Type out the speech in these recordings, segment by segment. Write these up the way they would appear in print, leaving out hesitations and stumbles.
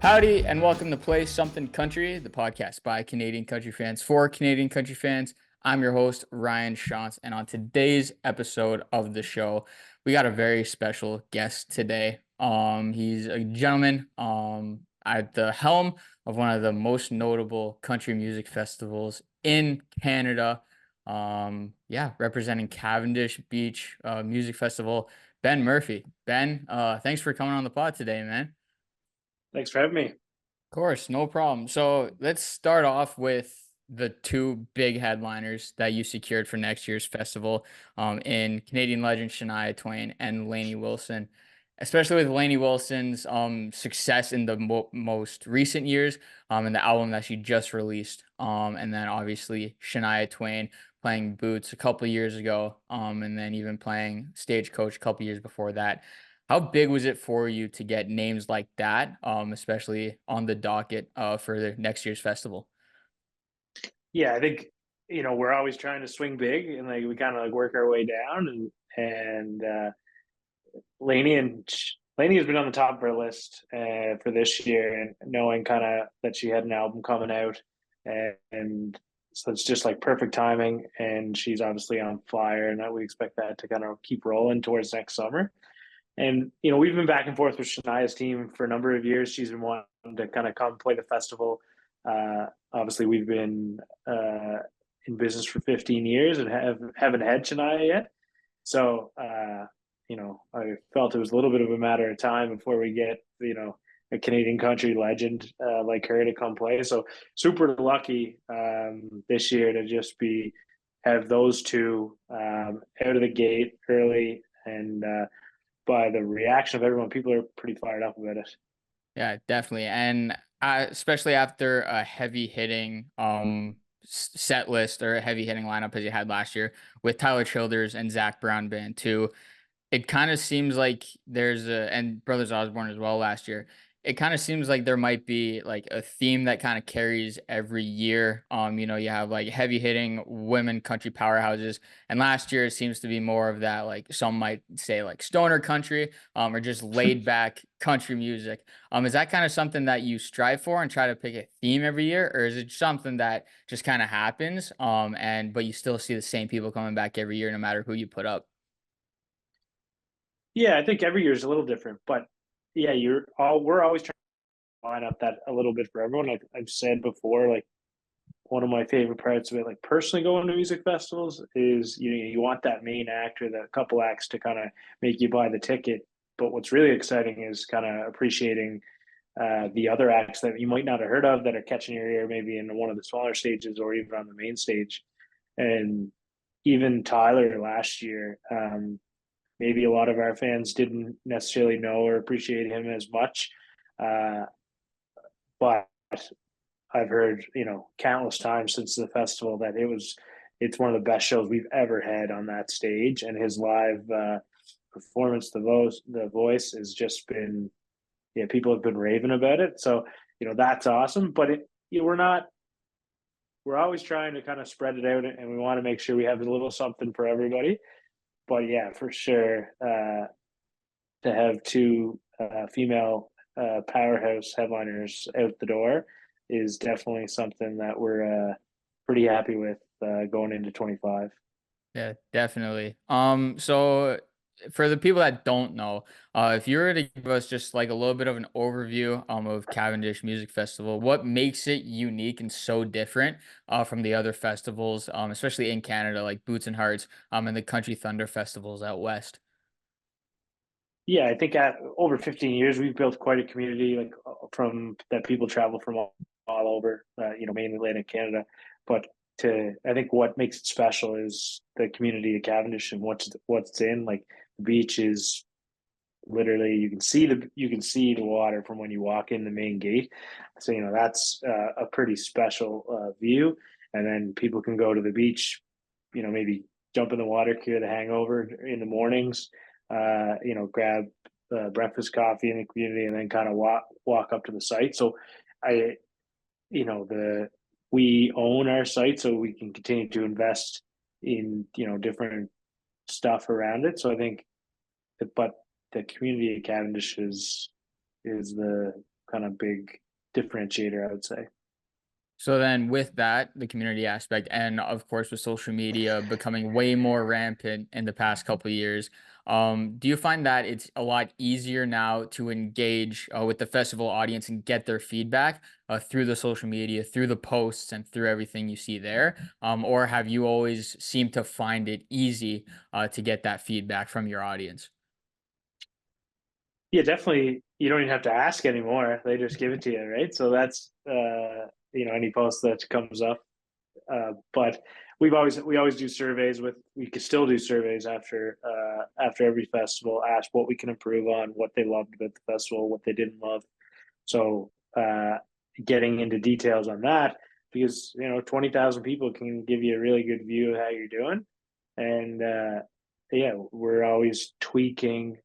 Howdy, and welcome to Play Something Country, the podcast by Canadian country fans for Canadian country fans. I'm your host, Ryan Shantz, and on today's episode of the show, we got a very special guest today. He's a gentleman at the helm of one of the most notable country music festivals in Canada. Representing Cavendish Beach Music Festival, Ben Murphy. Ben, thanks for coming on the pod today, man. Thanks for having me. Of course, no problem. So let's start off with the two big headliners that you secured for next year's festival, in Canadian legend Shania Twain and Lainey Wilson. Especially with Lainey Wilson's success in the most recent years, and the album that she just released, and then obviously Shania Twain playing Boots a couple years ago, and then even playing Stagecoach a couple years before that. How big was it for you to get names like that, especially on the docket for the next year's festival? Yeah, I think we're always trying to swing big, and like we kind of like work our way down, and Lainey has been on the top of our list for this year, and knowing kind of that she had an album coming out, and so it's just like perfect timing, and she's obviously on fire, and that we expect that to kind of keep rolling towards next summer. And we've been back and forth with Shania's team for a number of years. She's been wanting to kind of come play the festival. Obviously, we've been in business for 15 years and haven't had Shania yet. So, I felt it was a little bit of a matter of time before we get a Canadian country legend like her to come play. So, super lucky this year to just be have those two out of the gate early and. By the reaction of everyone, people are pretty fired up about it. Yeah, definitely. And especially after a heavy hitting set list or a heavy hitting lineup as you had last year with Tyler Childers and Zach Brown Band too, it kind of seems like and Brothers Osborne as well last year. It kind of seems like there might be like a theme that kind of carries every year. You have like heavy hitting women country powerhouses, and last year it seems to be more of that, like some might say like stoner country, or just laid back country music. Is that kind of something that you strive for and try to pick a theme every year, or is it something that just kind of happens? But you still see the same people coming back every year, no matter who you put up. Yeah, I think every year is a little different, but yeah, we're always trying to line up that a little bit for everyone. Like I've said before, like one of my favorite parts of it, like personally going to music festivals, is you want that main act or the couple acts to kind of make you buy the ticket. But what's really exciting is kind of appreciating the other acts that you might not have heard of that are catching your ear, maybe in one of the smaller stages or even on the main stage. And even Tyler last year, maybe a lot of our fans didn't necessarily know or appreciate him as much. Uh, but I've heard, countless times since the festival that it's one of the best shows we've ever had on that stage. And his live performance, the voice has just been, yeah, people have been raving about it. So, that's awesome. But we're always trying to kind of spread it out, and we want to make sure we have a little something for everybody. But yeah, for sure, to have two female powerhouse headliners out the door is definitely something that we're pretty happy with going into 25. Yeah, definitely. So for the people that don't know, if you were to give us just like a little bit of an overview of Cavendish Music Festival, what makes it unique and so different from the other festivals, especially in Canada, like Boots and Hearts, and the Country Thunder festivals out west? Yeah, I think at over 15 years, we've built quite a community, like from that people travel from all over, mainly Atlantic Canada. But I think what makes it special is the community of Cavendish and what's in. Like the beach is literally you can see the water from when you walk in the main gate. So that's a pretty special view. And then people can go to the beach, maybe jump in the water, cure the hangover in the mornings. Grab breakfast, coffee in the community, and then kind of walk up to the site. So I, the we own our site, so we can continue to invest in different stuff around it. So I think, but the community of Cavendish is kind of big differentiator, I would say. So then with that, the community aspect, and of course with social media becoming way more rampant in the past couple of years, do you find that it's a lot easier now to engage with the festival audience and get their feedback through the social media, through the posts, and through everything you see there? Or have you always seemed to find it easy to get that feedback from your audience? Yeah, definitely. You don't even have to ask anymore. They just give it to you, right? So that's any post that comes up. But we always do surveys with we could still do surveys after every festival, ask what we can improve on, what they loved about the festival, what they didn't love. So getting into details on that, because 20,000 people can give you a really good view of how you're doing, and yeah, we're always tweaking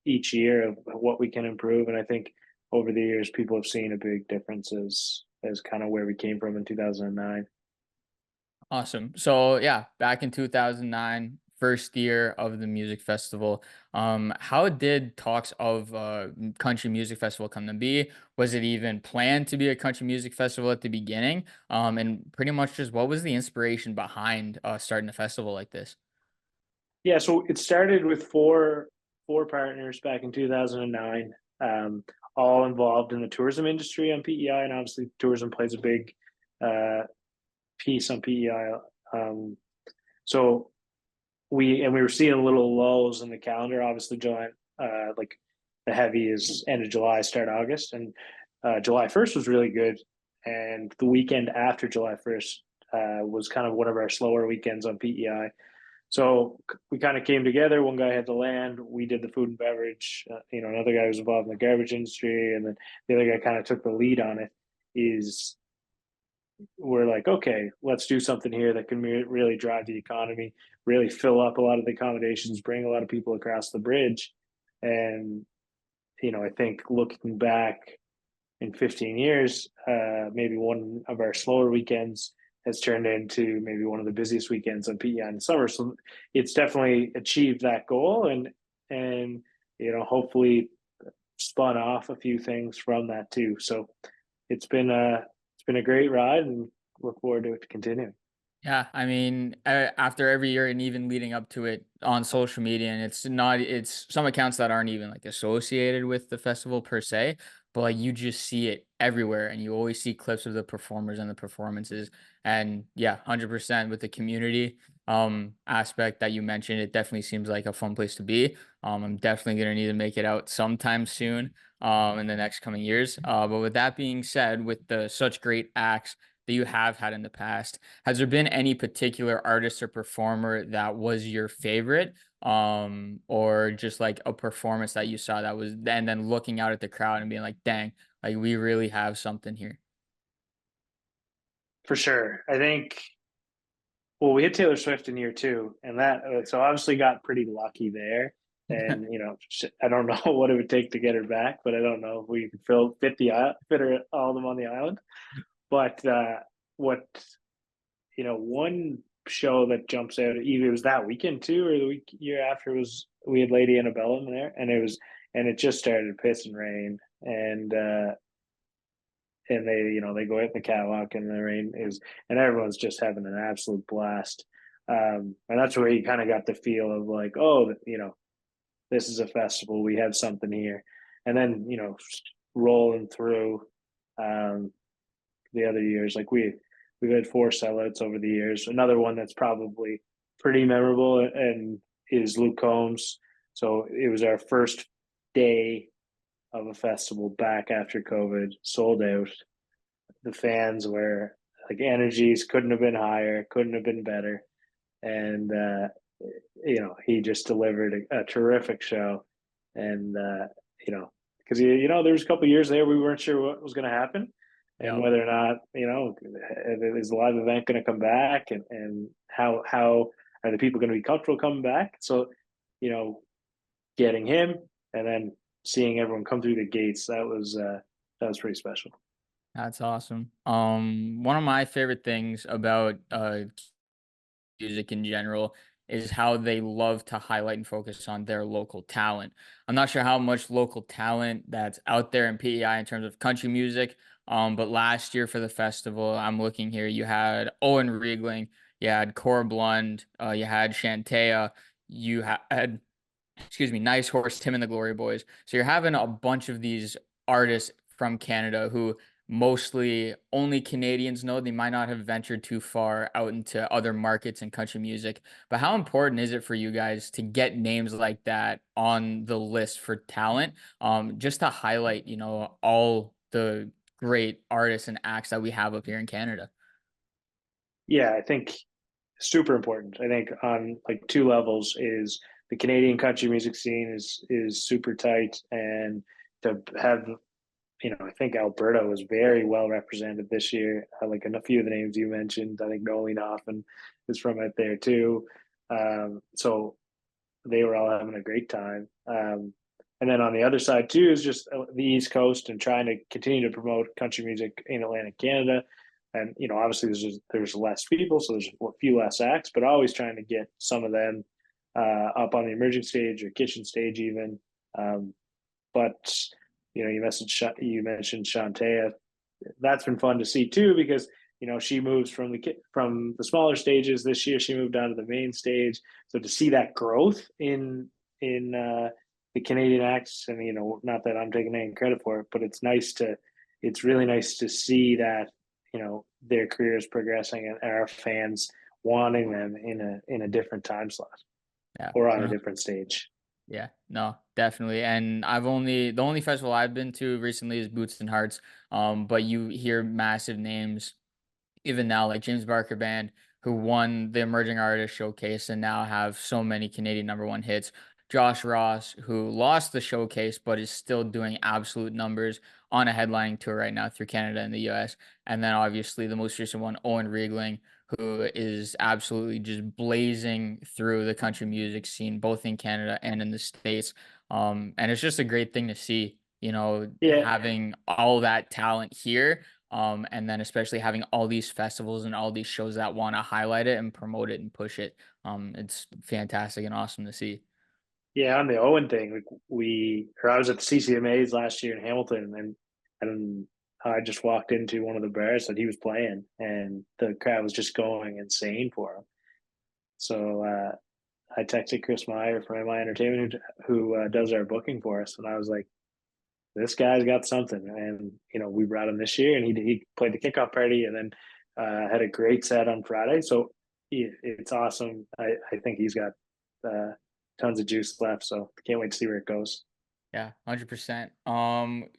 each year of what we can improve, and I think over the years people have seen a big difference as kind of where we came from in 2009. Awesome. So yeah, back in 2009, first year of the music festival. How did talks of country music festival come to be? Was it even planned to be a country music festival at the beginning? And pretty much just what was the inspiration behind starting a festival like this? Yeah, so it started with four partners back in 2009, all involved in the tourism industry on PEI, and obviously tourism plays a big uh, piece on PEI. Um, so we were seeing little lulls in the calendar. Obviously, July, like the heavy is end of July, start August, and July 1st was really good, and the weekend after July 1st was kind of one of our slower weekends on PEI. So we kind of came together. One guy had the land. We did the food and beverage. Another guy was involved in the garbage industry, and then the other guy kind of took the lead on it. Is we're like, okay, let's do something here that can really drive the economy, really fill up a lot of the accommodations, bring a lot of people across the bridge. And, I think looking back in 15 years, maybe one of our slower weekends has turned into maybe one of the busiest weekends on PEI in the summer. So it's definitely achieved that goal, and hopefully spun off a few things from that too. So it's been a great ride, and look forward to it continuing. Yeah, I mean, after every year and even leading up to it on social media, and it's some accounts that aren't even like associated with the festival per se, but like you just see it everywhere and you always see clips of the performers and the performances. And yeah, 100% with the community aspect that you mentioned, it definitely seems like a fun place to be. I'm definitely gonna need to make it out sometime soon in the next coming years. But with that being said, with the such great acts that you have had in the past, has there been any particular artist or performer that was your favorite? Or just like a performance that you saw that was then looking out at the crowd and being like, dang, like we really have something here. For sure. I think, well, we hit Taylor Swift in year two, and that so obviously got pretty lucky there. And I don't know what it would take to get her back, but I don't know if we could fit her all of them on the island. But what one show that jumps out, either it was that weekend too, or the year after, was we had Lady Antebellum there, and it just started pissing rain, and they go out in the catwalk, and the rain is, and everyone's just having an absolute blast. And that's where you kind of got the feel of like, oh, this is a festival, we have something here. And then rolling through um, the other years, like we've had four sellouts over the years. Another one that's probably pretty memorable and is Luke Combs. So it was our first day of a festival back after COVID, sold out. The fans were like, energies couldn't have been higher, couldn't have been better. And he just delivered a terrific show. And because there was a couple years there we weren't sure what was going to happen, and Yep. whether or not is the live event going to come back, and how are the people going to be comfortable coming back. So you know getting him, and then seeing everyone come through the gates, that was pretty special. That's awesome. One of my favorite things about music in general is how they love to highlight and focus on their local talent. I'm not sure how much local talent that's out there in PEI in terms of country music. But last year for the festival, I'm looking here, you had Owen Riegling, you had Cora Blund, you had Shantea, you had, excuse me, Nice Horse, Tim and the Glory Boys. So you're having a bunch of these artists from Canada who mostly only Canadians know. They might not have ventured too far out into other markets and country music. But how important is it for you guys to get names like that on the list for talent? Just to highlight, all the great artists and acts that we have up here in Canada. Yeah, I think super important. I think on like two levels is the Canadian country music scene is super tight, and to have I think Alberta was very well represented this year. Like in a few of the names you mentioned, I think Nolene Hoffman is from out there too. So they were all having a great time. And then on the other side too is just the East Coast and trying to continue to promote country music in Atlantic Canada. And obviously there's less people, so there's a few less acts, but always trying to get some of them up on the emerging stage or kitchen stage even. Um, but you mentioned Shantea. That's been fun to see too because she moves from the smaller stages this year. She moved down to the main stage, so to see that growth in the Canadian acts, and not that I'm taking any credit for it, but it's really nice to see that their careers progressing and our fans wanting them in a different time slot Yeah. or on a No. different stage. Yeah, no, definitely. And the only festival I've been to recently is Boots and Hearts. But you hear massive names even now, like James Barker Band, who won the Emerging Artist Showcase and now have so many Canadian #1 hits. Josh Ross, who lost the showcase but is still doing absolute numbers on a headlining tour right now through Canada and the US. And then obviously the most recent one, Owen Riegling, who is absolutely just blazing through the country music scene, both in Canada and in the States. And it's just a great thing to see, Yeah, having all that talent here, and then especially having all these festivals and all these shows that want to highlight it and promote it and push it. It's fantastic and awesome to see. yeah, on the Owen thing, like I was at the CCMAs last year in Hamilton, and I just walked into one of the bars that he was playing, and the crowd was just going insane for him. So I texted Chris Meyer from MI Entertainment, who does our booking for us, and I was like, "This guy's got something." And we brought him this year, and he played the kickoff party, and then had a great set on Friday. So it's awesome. I think he's got uh, tons of juice left, so can't wait to see where it goes. Yeah, 100%.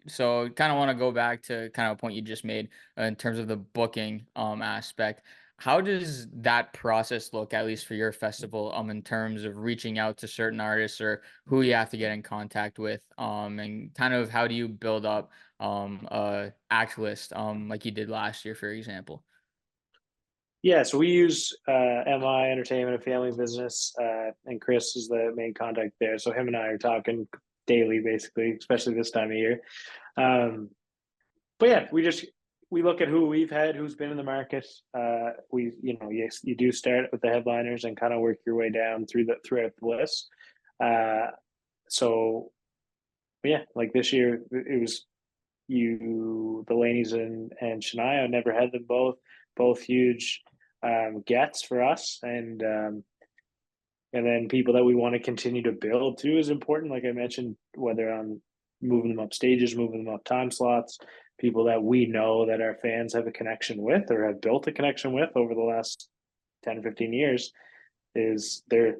So kind of want to go back to kind of a point you just made in terms of the booking aspect. How does that process look, at least for your festival, in terms of reaching out to certain artists or who you have to get in contact with, and kind of how do you build up a act list, like you did last year, for example? Yeah, so we use MI Entertainment, a family business, and Chris is the main contact there. So him and I are talking daily, basically, especially this time of year. Um, but yeah, we look at who we've had, who's been in the market. Yes, you do start with the headliners and kind of work your way down throughout the list. Uh, so yeah, like this year, it was the Laneys and Shania. I never had them both huge gets for us, and then people that we want to continue to build too is important. Like I mentioned, whether on moving them up stages, moving them up time slots, people that we know that our fans have a connection with or have built a connection with over the last 10 or 15 years is they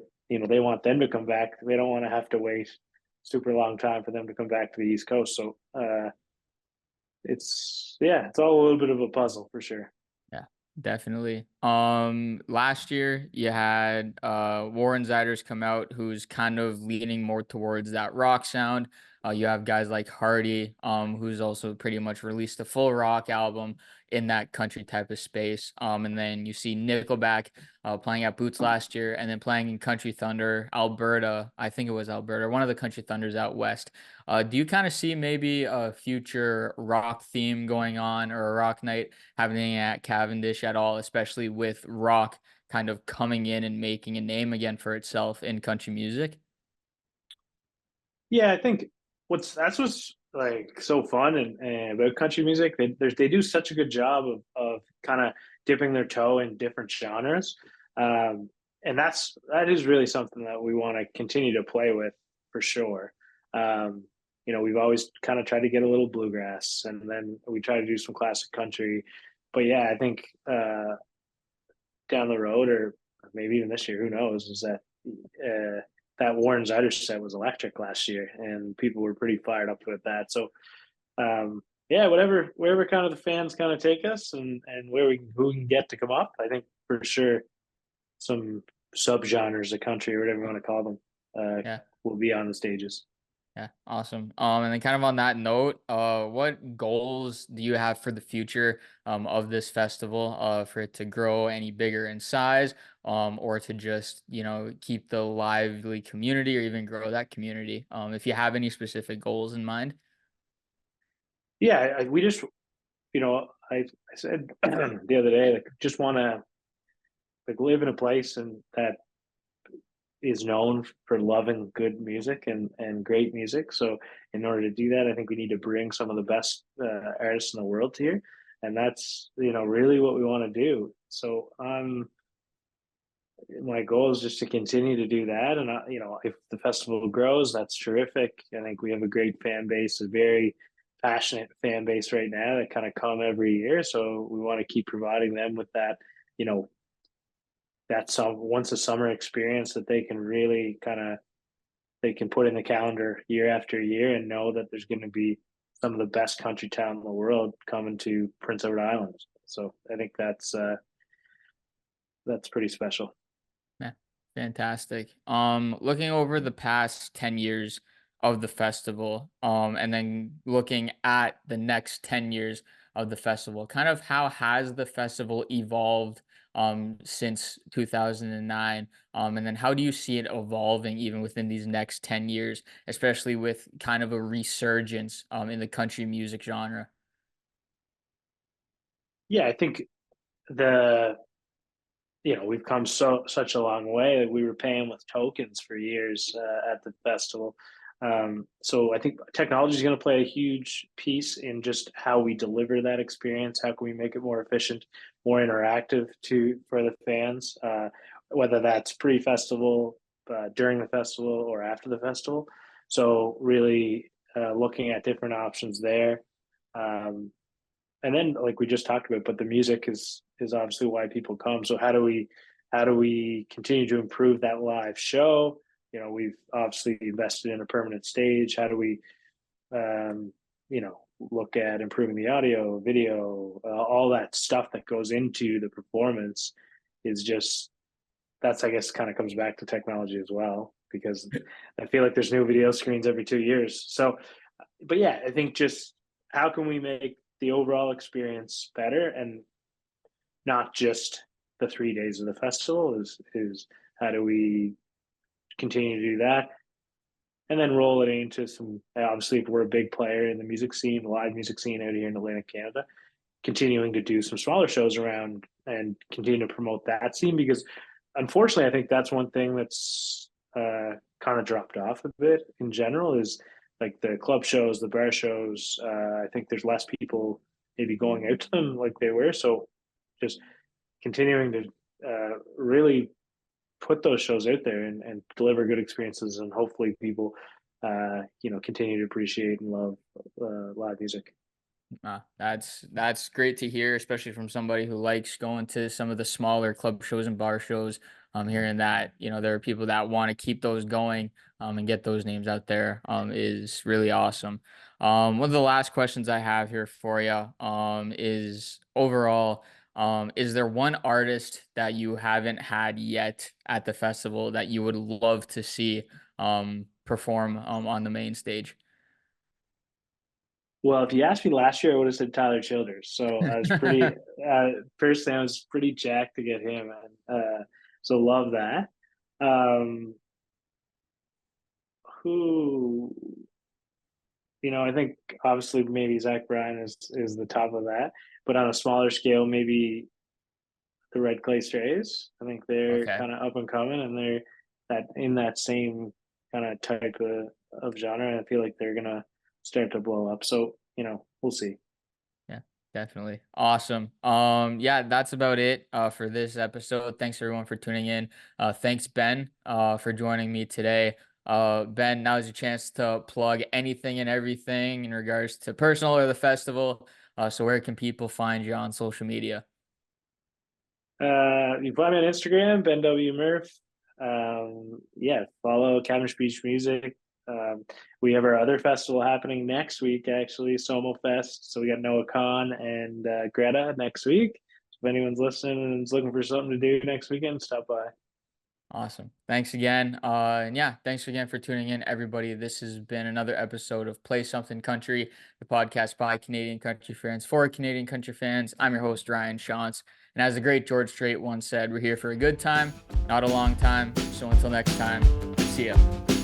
want them to come back. They don't want to have to wait super long time for them to come back to the East Coast. So it's all a little bit of a puzzle for sure. Yeah, definitely. Last year you had Warren Ziders come out who's kind of leaning more towards that rock sound. You have guys like Hardy, who's also pretty much released a full rock album in that country type of space. And then you see Nickelback playing at Boots last year and then playing in Country Thunder, Alberta. I think it was Alberta, one of the Country Thunders out west. Do you kind of see maybe a future rock theme going on or a rock night happening at Cavendish at all, especially with rock kind of coming in and making a name again for itself in country music? Yeah, I think what's like so fun and about country music. They do such a good job of kind of dipping their toe in different genres, and that is really something that we want to continue to play with for sure. Um, we've always kind of tried to get a little bluegrass, and then we try to do some classic country. But yeah, I think down the road, or maybe even this year, who knows, is that that Warren Zyder set was electric last year, and people were pretty fired up with that. So yeah, wherever kind of the fans kind of take us, and who we can get to come up, I think for sure some subgenres of country or whatever you want to call them Yeah. will be on the stages. Yeah, awesome. And then kind of on that note, what goals do you have for the future of this festival? For it to grow any bigger in size, or to just, keep the lively community or even grow that community? If you have any specific goals in mind. Yeah, we just I said the other day, like, just want to like live in a place and that is known for loving good music and great music. So in order to do that, I think we need to bring some of the best artists in the world here, and that's really what we want to do. So my goal is just to continue to do that, and if the festival grows, that's terrific. I think we have a great fan base, a very passionate fan base right now that kind of come every year. So we want to keep providing them with that, you know, that some once a summer experience that they can really kind of they can put in the calendar year after year and know that there's going to be some of the best country town in the world coming to Prince Edward Island. So I think that's pretty special. Yeah, fantastic. Looking over the past 10 years of the festival, and then looking at the next 10 years of the festival, kind of how has the festival evolved since 2009? And then how do you see it evolving even within these next 10 years, especially with kind of a resurgence in the country music genre? Yeah, I think the we've come such a long way. We were paying with tokens for years at the festival. So I think technology is going to play a huge piece in just how we deliver that experience. How can we make it more efficient, more interactive for the fans, whether that's pre-festival, during the festival, or after the festival. So really looking at different options there. Um, and then like we just talked about, but the music is obviously why people come. So how do we continue to improve that live show? We've obviously invested in a permanent stage. How do we look at improving the audio, video, all that stuff that goes into the performance is just that's, I guess, kind of comes back to technology as well, because I feel like there's new video screens every 2 years. So but yeah, I think just how can we make the overall experience better, and not just the 3 days of the festival, is how do we continue to do that, and then roll it into some, obviously, if we're a big player in the music scene, the live music scene out here in Atlantic Canada, continuing to do some smaller shows around and continue to promote that scene, because unfortunately I think that's one thing that's kind of dropped off a bit in general, is like the club shows, the bar shows. I think there's less people maybe going out to them like they were. So just continuing to really put those shows out there and deliver good experiences, and hopefully people continue to appreciate and love live music. That's great to hear, especially from somebody who likes going to some of the smaller club shows and bar shows. Hearing that there are people that want to keep those going, and get those names out there, is really awesome. One of the last questions I have here for you is overall, is there one artist that you haven't had yet at the festival that you would love to see perform on the main stage? Well, if you asked me last year, I would have said Tyler Childers. So I was pretty, personally, I was pretty jacked to get him, and so love that. Um, who, I think obviously maybe Zach Bryan is the top of that, but on a smaller scale, maybe the Red Clay Strays. I think they're Okay. kind of up and coming, and they're that in that same kind of type of genre. And I feel like they're gonna start to blow up. So we'll see. Yeah, definitely. Awesome. Yeah, that's about it for this episode. Thanks everyone for tuning in. Thanks Ben for joining me today. Ben, now's your chance to plug anything and everything in regards to personal or the festival. So where can people find you on social media? You can find me on Instagram, Ben W Murph. Yeah, follow Cavendish Beach Music. Um, we have our other festival happening next week, actually, Somo Fest. So we got Noah Khan and Greta next week. So if anyone's listening and is looking for something to do next weekend, stop by. Awesome. Thanks again. And yeah, thanks again for tuning in, everybody. This has been another episode of Play Something Country, the podcast by Canadian country fans for Canadian country fans. I'm your host, Ryan Shantz. And as the great George Strait once said, we're here for a good time, not a long time. So until next time, see ya.